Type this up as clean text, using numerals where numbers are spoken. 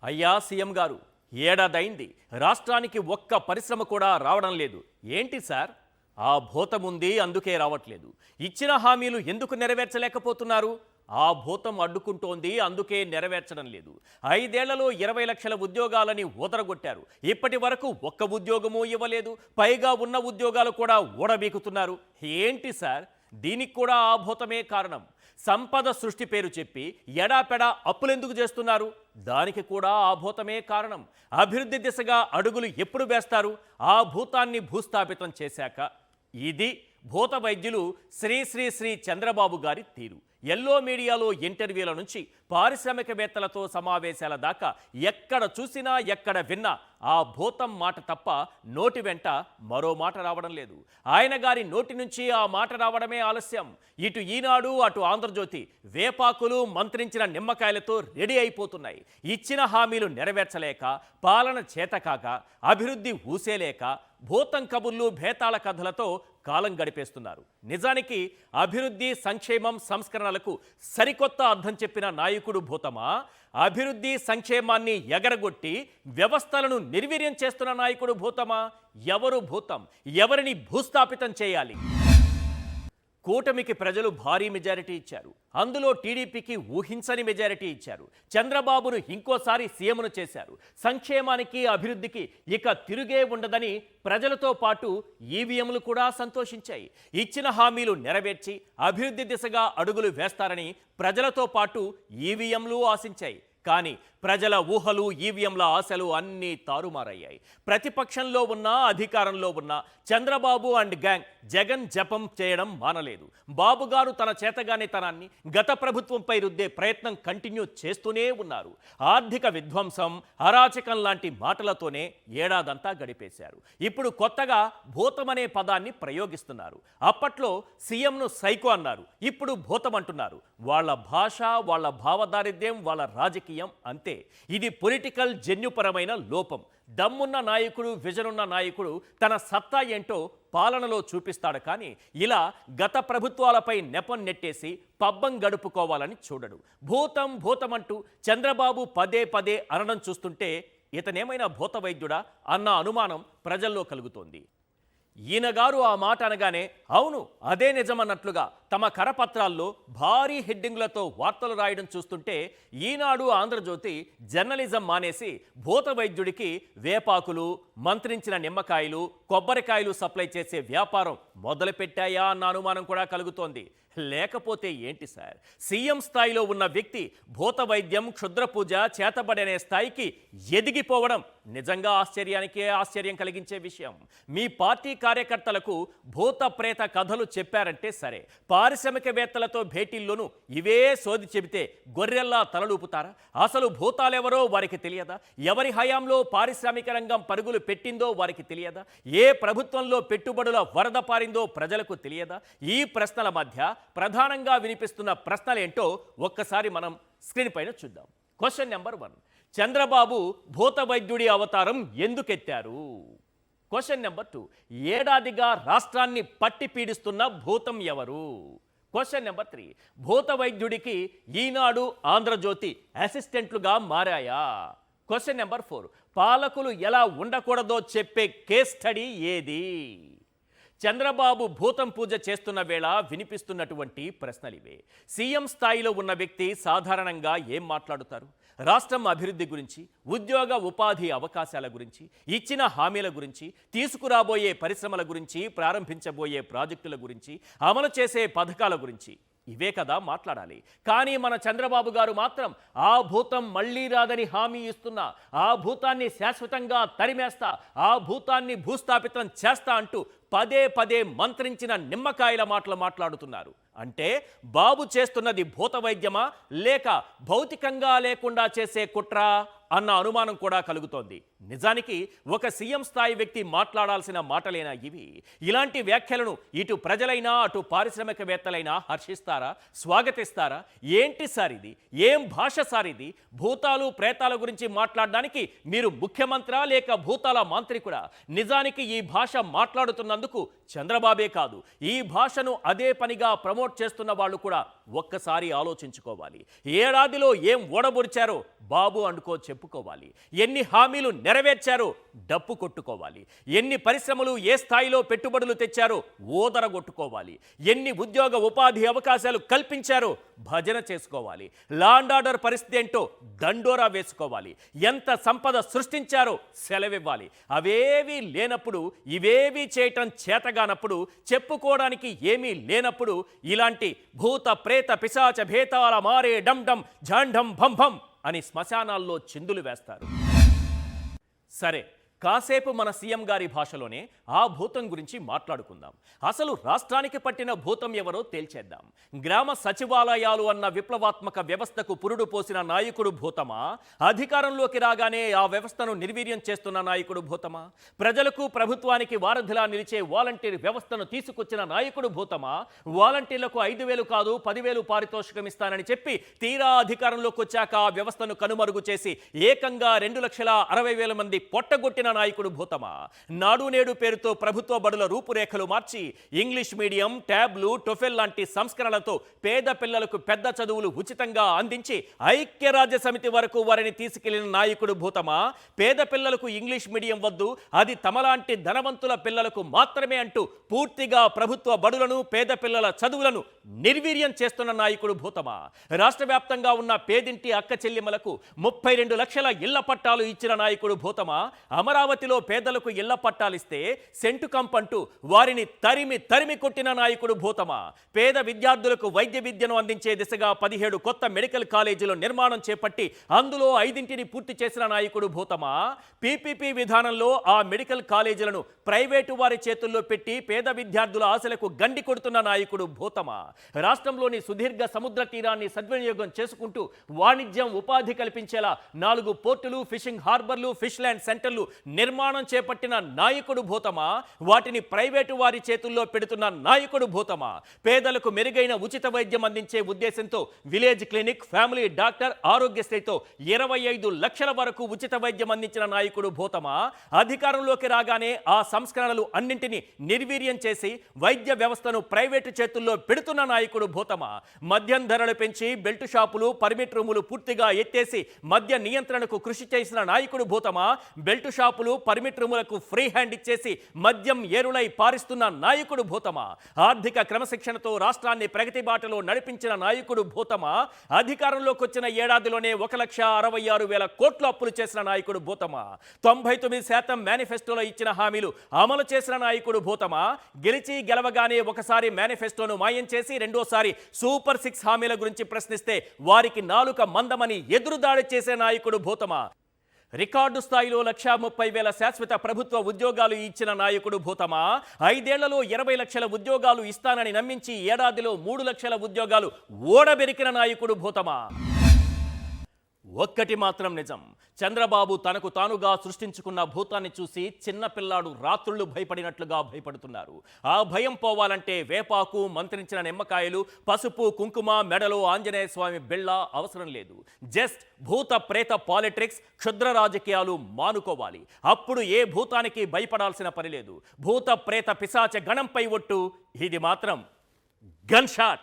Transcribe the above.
అయ్యా సీఎం గారు, ఏడాదైంది రాష్ట్రానికి ఒక్క పరిశ్రమ కూడా రావడం లేదు. ఏంటి సార్? ఆ భూతముంది అందుకే రావట్లేదు. ఇచ్చిన హామీలు ఎందుకు నెరవేర్చలేకపోతున్నారు? ఆ భూతం అడ్డుకుంటోంది అందుకే నెరవేర్చడం లేదు. 5 ఏళ్లలో 20 లక్షల ఉద్యోగాలని ఊదరగొట్టారు. ఇప్పటి వరకు ఒక్క ఉద్యోగమూ ఇవ్వలేదు. పైగా ఉన్న ఉద్యోగాలు కూడా ఊడబీకుతున్నారు. ఏంటి సార్? దీనికి కూడా ఆ భూతమే కారణం. సంపద సృష్టి పేరు చెప్పి ఎడాపెడా అప్పులెందుకు చేస్తున్నారు? దానికి కూడా ఆ భూతమే కారణం. అభివృద్ధి దిశగా అడుగులు ఎప్పుడు వేస్తారు? ఆ భూతాన్ని భూస్థాపితం చేశాక. ఇది భూత వైద్యులు శ్రీ శ్రీ శ్రీ చంద్రబాబు గారి తీరు. ఎల్లో మీడియాలో ఇంటర్వ్యూల నుంచి పారిశ్రామికవేత్తలతో సమావేశాల దాకా ఎక్కడ చూసినా ఎక్కడ విన్నా ఆ భూతం మాట తప్ప నోటి వెంట మరో మాట రావడం లేదు. ఆయన గారి నోటి నుంచి ఆ మాట రావడమే ఆలస్యం. ఇటు ఈనాడు అటు ఆంధ్రజ్యోతి వేపాకులు మంత్రించిన నిమ్మకాయలతో రెడీ అయిపోతున్నాయి. ఇచ్చిన హామీలు నెరవేర్చలేక, పాలన చేతకాక, అభివృద్ధి ఊసేలేక భూతం కబుర్లు భేతాళ కథలతో కాలం గడిపేస్తున్నారు. నిజానికి అభివృద్ధి సంక్షేమం సంస్కరణలకు సరికొత్త అర్థం చెప్పిన నాయకుడు భూతమా? అభివృద్ధి సంక్షేమాన్ని ఎగరగొట్టి వ్యవస్థలను నిర్వీర్యం చేస్తున్న నాయకుడు భూతమా? ఎవరు భూతం? ఎవరిని భూస్థాపితం చేయాలి? కూటమికి ప్రజలు భారీ మెజారిటీ ఇచ్చారు. అందులో టీడీపీకి ఊహించని మెజారిటీ ఇచ్చారు. చంద్రబాబును ఇంకోసారి సీఎంను చేశారు. సంక్షేమానికి అభివృద్ధికి ఇక తిరుగే ఉండదని ప్రజలతో పాటు ఈవీఎంలు కూడా సంతోషించాయి. ఇచ్చిన హామీలు నెరవేర్చి అభివృద్ధి దిశగా అడుగులు వేస్తారని ప్రజలతో పాటు ఈవీఎంలు ఆశించాయి. కానీ ప్రజల ఊహలు, ఈవీఎంల ఆశలు అన్నీ తారుమారయ్యాయి. ప్రతిపక్షంలో ఉన్నా అధికారంలో ఉన్నా చంద్రబాబు అండ్ గ్యాంగ్ జగన్ జపం చేయడం మానలేదు. బాబు గారు తన చేతగానితనాన్ని గత ప్రభుత్వంపై రుద్దే ప్రయత్నం కంటిన్యూ చేస్తూనే ఉన్నారు. ఆర్థిక విధ్వంసం, అరాచకం లాంటి మాటలతోనే ఏడాదంతా గడిపేశారు. ఇప్పుడు కొత్తగా భూతమనే పదాన్ని ప్రయోగిస్తున్నారు. అప్పట్లో సీఎంను సైకో అన్నారు, ఇప్పుడు భూతం అంటున్నారు. వాళ్ళ భాష, వాళ్ళ భావదారిద్ర్యం, వాళ్ళ రాజకీయం అంతే. ఇది పొలిటికల్ జన్యుపరమైన లోపం. దమ్మున్న నాయకుడు, విజనున్న నాయకుడు తన సత్తా ఏంటో పాలనలో చూపిస్తాడు. కానీ ఇలా గత ప్రభుత్వాలపై నెపం నెట్టేసి పబ్బం గడుపుకోవాలని చూడడు. భూతం భూతం అంటూ చంద్రబాబు పదే పదే అనడం చూస్తుంటే ఇతనేమైనా భూత వైద్యుడా అన్న అనుమానం ప్రజల్లో కలుగుతోంది. ఈయన గారు ఆ మాట అనగానే అవును అదే నిజమన్నట్లుగా తమ కరపత్రాల్లో భారీ హెడ్డింగ్లతో వార్తలు రాయడం చూస్తుంటే ఈనాడు ఆంధ్రజ్యోతి జర్నలిజం మానేసి భూత వైద్యుడికి వేపాకులు, మంత్రించిన నిమ్మకాయలు, కొబ్బరికాయలు సప్లై చేసే వ్యాపారం మొదలుపెట్టాయా అన్న అనుమానం కూడా కలుగుతోంది. లేకపోతే ఏంటి సార్? సీఎం స్థాయిలో ఉన్న వ్యక్తి భూత వైద్యం, క్షుద్ర పూజ చేతబడనే స్థాయికి ఎదిగిపోవడం నిజంగా ఆశ్చర్యం కలిగించే విషయం. మీ పార్టీ కార్యకర్తలకు భూత ప్రేత కథలు చెప్పారంటే సరే, పారిశ్రామికవేత్తలతో భేటీల్లోనూ ఇవే సోది చెబితే గొర్రెల్లా తలలూపుతారా? అసలు భూతాలెవరో వారికి తెలియదా? ఎవరి హయాంలో పారిశ్రామిక రంగం పరుగులు పెట్టిందో వారికి తెలియదా? ఏ ప్రభుత్వంలో పెట్టుబడుల వరద పారిందో ప్రజలకు తెలియదా? ఈ ప్రశ్నల మధ్య ప్రధానంగా వినిపిస్తున్న ప్రశ్నలేంటో ఒక్కసారి మనం స్క్రీన్ పైన చూద్దాం. క్వశ్చన్ నెంబర్ 1, చంద్రబాబు భూత వైద్యుడి అవతారం ఎందుకెత్తారు? క్వశ్చన్ నెంబర్ 2, ఏడాదిగా రాష్ట్రాన్ని పట్టి పీడిస్తున్న భూతం ఎవరు? క్వశ్చన్ నెంబర్ 3, భూత వైద్యుడికి ఈనాడు, ఆంధ్రజ్యోతి అసిస్టెంట్లుగా మారాయా? క్వశ్చన్ నెంబర్ 4, పాలకులు ఎలా ఉండకూడదో చెప్పే కేస్ స్టడీ ఏది? చంద్రబాబు భూతం పూజ చేస్తున్న వేళ వినిపిస్తున్నటువంటి ప్రశ్నలివే. సీఎం స్థాయిలో ఉన్న వ్యక్తి సాధారణంగా ఏం మాట్లాడుతారు? రాష్ట్రం అభివృద్ధి గురించి, ఉద్యోగ ఉపాధి అవకాశాల గురించి, ఇచ్చిన హామీల గురించి, తీసుకురాబోయే పరిశ్రమల గురించి, ప్రారంభించబోయే ప్రాజెక్టుల గురించి, అమలు చేసే పథకాల గురించి ఇవే కదా మాట్లాడాలి. కానీ మన చంద్రబాబు గారు మాత్రం ఆ భూతం మళ్ళీ రాదని హామీ ఇస్తున్నా, ఆ భూతాన్ని శాశ్వతంగా తరిమేస్తా, ఆ భూతాన్ని భూస్థాపితం చేస్తా అంటూ పదే పదే మంత్రించిన నిమ్మకాయల మాటలు మాట్లాడుతున్నారు. అంటే బాబు చేస్తున్నది భూత వైద్యమా లేక భౌతికంగా లేకుండా చేసే కుట్ర అన్న అనుమానం కూడా కలుగుతోంది. నిజానికి ఒక సీఎం స్థాయి వ్యక్తి మాట్లాడాల్సిన మాటలేనా ఇవి? ఇలాంటి వ్యాఖ్యలను ఇటు ప్రజలైనా అటు పారిశ్రామికవేత్తలైనా హర్షిస్తారా, స్వాగతిస్తారా? ఏంటి సార్ ఇది? ఏం భాష సార్ ఇది? భూతాలు ప్రేతాల గురించి మాట్లాడడానికి మీరు ముఖ్యమంత్రా లేక భూతాల మాంత్రికుడా? నిజానికి ఈ భాష మాట్లాడుతున్నందుకు చంద్రబాబే కాదు, ఈ భాషను అదే పనిగా ప్రమోట్ చేస్తున్న వాళ్ళు కూడా ఒక్కసారి ఆలోచించుకోవాలి. ఏడాదిలో ఏం ఓడబొరిచారో బాబు అనుకో చెప్పు. చెప్పుకోవాలి. ఎన్ని హామీలు నెరవేర్చారో డప్పు కొట్టుకోవాలి. ఎన్ని పరిశ్రమలు ఏ స్థాయిలో పెట్టుబడులు తెచ్చారో ఓదరగొట్టుకోవాలి. ఎన్ని ఉద్యోగ ఉపాధి అవకాశాలు కల్పించారో భజన చేసుకోవాలి. లా అండ్ ఆర్డర్ పరిస్థితి ఏంటో దండోరా వేసుకోవాలి. ఎంత సంపద సృష్టించారో సెలవివ్వాలి. అవేవీ లేనప్పుడు, ఇవేవీ చేయటం చేతగానప్పుడు, చెప్పుకోవడానికి ఏమీ లేనప్పుడు ఇలాంటి భూత ప్రేత పిశాచ భేతాల మారే డమ్ డమ్ ఝాంఢం భం భం అని శ్మశానాల్లో చిందులు వేస్తారు. సరే, కాసేపు మన సీఎం గారి భాషలోనే ఆ భూతం గురించి మాట్లాడుకుందాం. అసలు రాష్ట్రానికి పట్టిన భూతం ఎవరో తేల్చేద్దాం. గ్రామ సచివాలయాలు అన్న విప్లవాత్మక వ్యవస్థకు పురుడు పోసిన నాయకుడు భూతమా? అధికారంలోకి రాగానే ఆ వ్యవస్థను నిర్వీర్యం చేస్తున్న నాయకుడు భూతమా? ప్రజలకు ప్రభుత్వానికి వారధిలా నిలిచే వాలంటీర్ వ్యవస్థను తీసుకొచ్చిన నాయకుడు భూతమా? వాలంటీర్లకు 5,000 కాదు 10,000 పారితోషికం ఇస్తానని చెప్పి తీరా అధికారంలోకి వచ్చాక ఆ వ్యవస్థను కనుమరుగు చేసి ఏకంగా 2,60,000 మంది పొట్టగొట్టిన నాయకుడు భూతమా? నాడు నేడు పేరుతో ప్రభుత్వ బడుల రూపురేఖలు మార్చి ఇంగ్లీష్ మీడియం, ట్యాబ్లు, టొఫెల్ లాంటి సంస్కరణలతో పేద పిల్లలకు పెద్ద చదువులు ఉచితంగా అందించి ఐక్యరాజ్య సమితి వరకు వారిని తీసుకెళ్లిన నాయకుడు భూతమా? పేద పిల్లలకు ఇంగ్లీష్ మీడియం వద్దు, అది తమలాంటి ధనవంతుల పిల్లలకు మాత్రమే అంటూ పూర్తిగా ప్రభుత్వ బడులను, పేద పిల్లల చదువులను నిర్వీర్యం చేస్తున్న నాయకుడు భూతమా? రాష్ట్ర వ్యాప్తంగా ఉన్న పేదింటి అక్క చెల్లెమ్మలకు 32 లక్షల ఇళ్ల పట్టాలు ఇచ్చిన నాయకుడు భూతమా? అమరావతిలో పేదలకు ఇళ్ల పట్టాలిస్తే సెంటు కంపంటూ వారిని తరిమి కొట్టిన నాయకుడు భూతమా? పేద విద్యార్థులకు వైద్య విద్యను అందించే దిశగా 17 కొత్త మెడికల్ కాలేజీల నిర్మాణం చేపట్టి అందులో 5ని పూర్తి చేసిన నాయకుడు భూతమా? పీపీపీ విధానంలో ఆ మెడికల్ కాలేజీలను ప్రైవేటు వారి చేతుల్లో పెట్టి పేద విద్యార్థుల ఆశలకు గండి కొడుతున్న నాయకుడు భూతమా? రాష్ట్రంలోని సుదీర్ఘ సముద్ర తీరాన్ని సద్వినియోగం చేసుకుంటూ వాణిజ్యం, ఉపాధి కల్పించేలా 4 పోర్టులు, ఫిషింగ్ హార్బర్లు, ఫిష్ ల్యాండ్ సెంటర్లు నిర్మాణం చేపట్టిన నాయకుడు భూతమా? వాటిని ప్రైవేటు వారి చేతుల్లో పెడుతున్న నాయకుడు భూతమా? పేదలకు మెరుగైన ఉచిత వైద్యం అందించే ఉద్దేశంతో విలేజ్ క్లినిక్, ఫ్యామిలీ డాక్టర్, ఆరోగ్యశ్రీతో 25 లక్షల వరకు ఉచిత వైద్యం అందించిన నాయకుడు భూతమా? అధికారంలోకి రాగానే ఆ సంస్కరణలు అన్నింటినీ నిర్వీర్యం చేసి వైద్య వ్యవస్థను ప్రైవేటు చేతుల్లో పెడుతున్న నాయకుడు భూతమా? మద్యం ధరలు పెంచి బెల్ట్ షాపులు, పర్మిట్ రూములు పూర్తిగా ఎత్తేసి మద్య నియంత్రణకు కృషి చేసిన నాయకుడు భూతమా? బెల్ట్ షాపులు, పర్మిట్ రూములకు ఫ్రీ హ్యాండ్ ఇచ్చేసి మద్యం ఏరులై పారిస్తున్న నాయకుడు భూతమా? ఆర్థిక క్రమశిక్షణతో రాష్ట్రాన్ని ప్రగతి బాటలో నడిపించిన నాయకుడు భూతమా? అధికారంలోకి వచ్చిన ఏడాదిలోనే 1,66,000 కోట్ల అప్పులు చేసిన నాయకుడు భూతమా? 99% మేనిఫెస్టోలో ఇచ్చిన హామీలు అమలు చేసిన నాయకుడు భూతమా? గెలవగానే ఒకసారి మేనిఫెస్టోను మాయం చేసి రెండోసారి సూపర్ 6 హామీల గురించి ప్రశ్నిస్తే వారికి నాలుక మందమని ఎదురుదాడి చేసే నాయకుడు భూతమా? రికార్డు స్థాయిలో 1,30,000 శాశ్వత ప్రభుత్వ ఉద్యోగాలు ఇచ్చిన నాయకుడు భూతమా? 5 ఏళ్లలో 20 లక్షల ఉద్యోగాలు ఇస్తానని నమ్మించి ఏడాదిలో 3 లక్షల ఉద్యోగాలు ఓడబెరికిన నాయకుడు భూతమా? ఒక్కటి మాత్రం నిజం, చంద్రబాబు తనకు తానుగా సృష్టించుకున్న భూతాన్ని చూసి చిన్నపిల్లాడు రాత్రుళ్ళు భయపడినట్లుగా భయపడుతున్నారు. ఆ భయం పోవాలంటే వేపాకు, మంత్రించిన నిమ్మకాయలు, పసుపు, కుంకుమ, మెడలో ఆంజనేయ స్వామి బిళ్ళ అవసరం లేదు. జస్ట్ భూత ప్రేత పాలిటిక్స్, క్షుద్ర రాజకీయాలు మానుకోవాలి. అప్పుడు ఏ భూతానికి భయపడాల్సిన పని లేదు. భూత ప్రేత పిశాచ గణంపై ఒట్టు, ఇది మాత్రం గన్ షాట్.